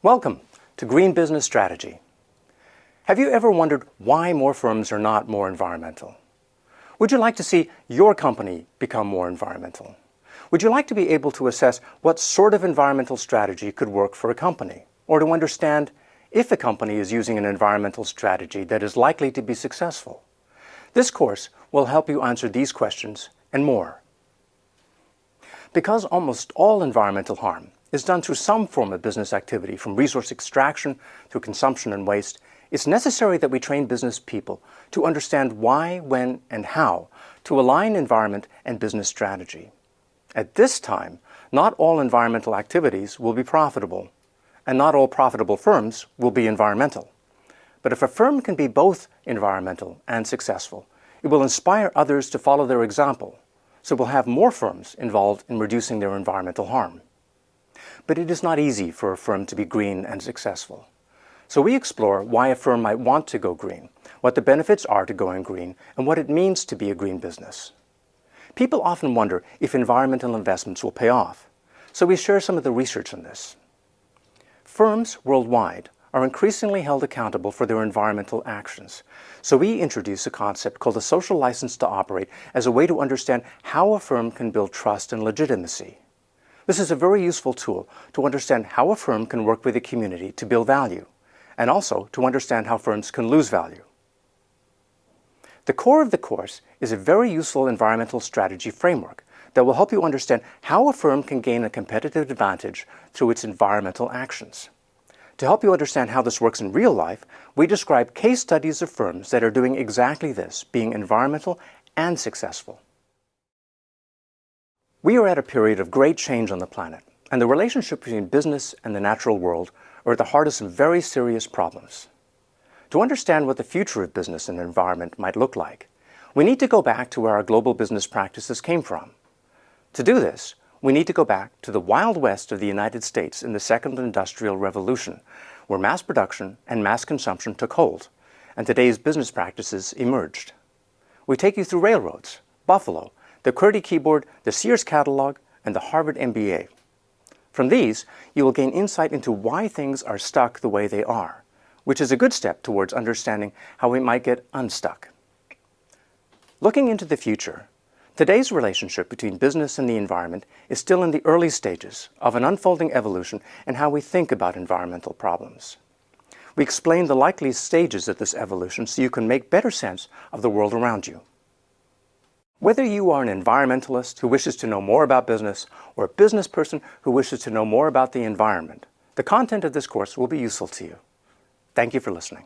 Welcome to Green Business Strategy. Have you ever wondered why more firms are not more environmental? Would you like to see your company become more environmental? Would you like to be able to assess what sort of environmental strategy could work for a company, or to understand if a company is using an environmental strategy that is likely to be successful? This course will help you answer these questions and more. Because almost all environmental harm is done through some form of business activity, from resource extraction through consumption and waste, it's necessary that we train business people to understand why, when, and how to align environment and business strategy. At this time, not all environmental activities will be profitable, and not all profitable firms will be environmental. But if a firm can be both environmental and successful, it will inspire others to follow their example, so we'll have more firms involved in reducing their environmental harm. But it is not easy for a firm to be green and successful. So we explore why a firm might want to go green, what the benefits are to going green, and what it means to be a green business. People often wonder if environmental investments will pay off, so we share some of the research on this. Firms worldwide are increasingly held accountable for their environmental actions, so we introduce a concept called a social license to operate as a way to understand how a firm can build trust and legitimacy. This is a very useful tool to understand how a firm can work with the community to build value, and also to understand how firms can lose value. The core of the course is a very useful environmental strategy framework that will help you understand how a firm can gain a competitive advantage through its environmental actions. To help you understand how this works in real life, we describe case studies of firms that are doing exactly this, being environmental and successful. We are at a period of great change on the planet, and the relationship between business and the natural world are at the heart of some very serious problems. To understand what the future of business and environment might look like, we need to go back to where our global business practices came from. To do this, we need to go back to the Wild West of the United States in the Second Industrial Revolution, where mass production and mass consumption took hold, and today's business practices emerged. We take you through railroads, Buffalo, the QWERTY keyboard, the Sears catalog, and the Harvard MBA. From these, you will gain insight into why things are stuck the way they are, which is a good step towards understanding how we might get unstuck. Looking into the future, today's relationship between business and the environment is still in the early stages of an unfolding evolution in how we think about environmental problems. We explain the likely stages of this evolution so you can make better sense of the world around you. Whether you are an environmentalist who wishes to know more about business or a business person who wishes to know more about the environment, the content of this course will be useful to you. Thank you for listening.